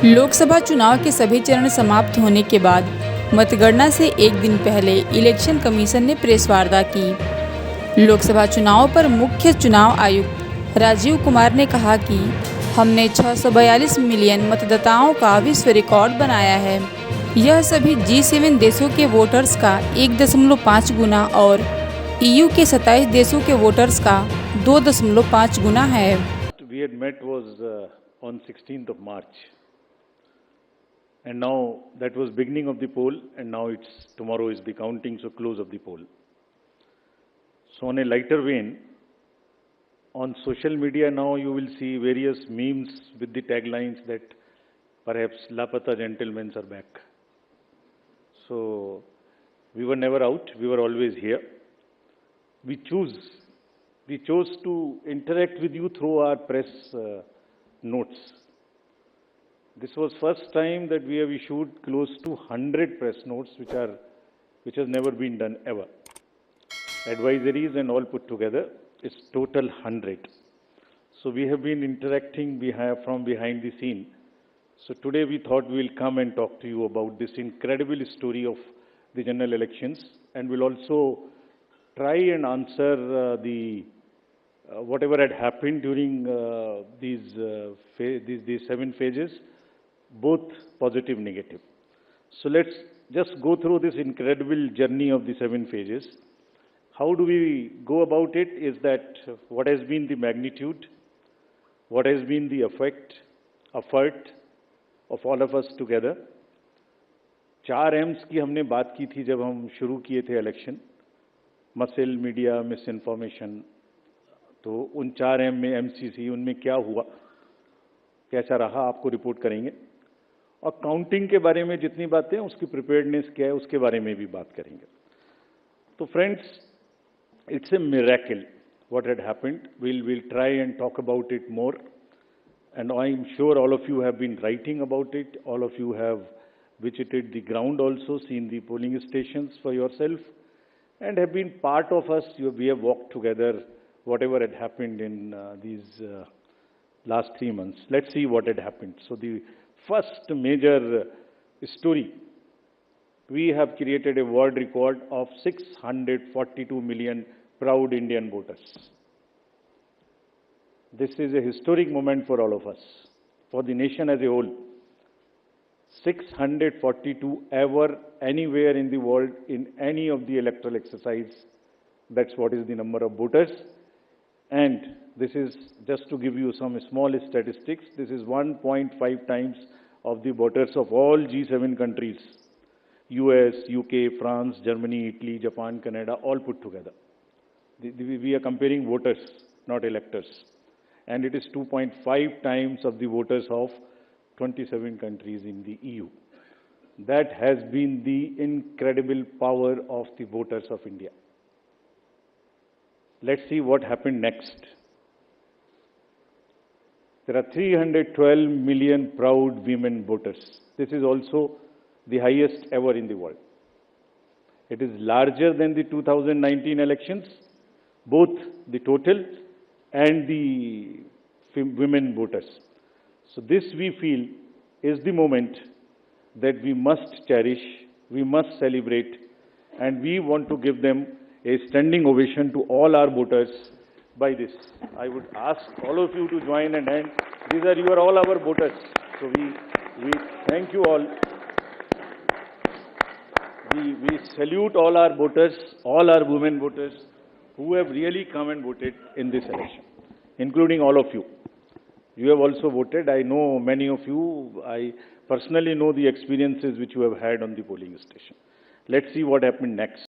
लोकसभा चुनाव के सभी चरण समाप्त होने के बाद मतगणना से एक दिन पहले इलेक्शन कमीशन ने प्रेस वार्ता की। लोकसभा चुनाव पर मुख्य चुनाव आयुक्त राजीव कुमार ने कहा कि हमने 642 मिलियन मतदाताओं का विश्व रिकॉर्ड बनाया है। यह सभी G7 देशों के वोटर्स का 1.5 गुना और EU के 27 देशों के वोटर्स का 2.5 गुना है। We had met was on 16th of March, and now that was beginning of the poll, and now tomorrow is the counting, so close of the poll. So on a lighter vein, on social media now you will see various memes with the taglines that perhaps Lapata gentlemen are back. So we were never out, we were always here. We chose to interact with you through our press notes. This was first time that we have issued close to 100 press notes, which has never been done ever. Advisories and all put together, it's total 100. So we have been interacting from behind the scene. So today we thought we'll come and talk to you about this incredible story of the general elections, and we'll also try and answer whatever had happened during these 7 phases, both positive, negative. So let's just go through this incredible journey of the 7 phases. How do we go about it is that what has been the magnitude, what has been the effort of all of us together. 4 M's की हमने बात की थी जब हम शुरू किए थे election, muscle, media, miss information. तो उन 4 M में MCC, उनमें क्या हुआ, कैसा रहा, आपको रिपोर्ट करेंगे। और काउंटिंग के बारे में जितनी बातें, उसकी प्रिपेयर्डनेस क्या है, उसके बारे में भी बात करेंगे। तो friends, it's a miracle what had happened. We'll try and talk about it more. And I'm sure all of you have been writing about it. All of you have visited the ground also, seen the polling stations for yourself, and have been part of us. We have walked together, whatever had happened in these last 3 months. Let's see what had happened. So the first major story, we have created a world record of 642 million proud Indian voters. This is a historic moment for all of us, for the nation as a whole. 642 ever, anywhere in the world, in any of the electoral exercise. That's what is the number of voters. And this is, just to give you some small statistics, this is 1.5 times of the voters of all G7 countries. US, UK, France, Germany, Italy, Japan, Canada, all put together. We are comparing voters, not electors. And it is 2.5 times of the voters of 27 countries in the EU. That has been the incredible power of the voters of India. Let's see what happened next. There are 312 million proud women voters. This is also the highest ever in the world. It is larger than the 2019 elections, both the total and the women voters. So this, we feel, is the moment that we must cherish, we must celebrate, and we want to give them a standing ovation to all our voters by this. I would ask all of you to join and hand. These are all our voters. So we thank you all. We salute all our voters, all our women voters who have really come and voted in this election, including all of you. You have also voted. I know many of you. I personally know the experiences which you have had on the polling station. Let's see what happened next.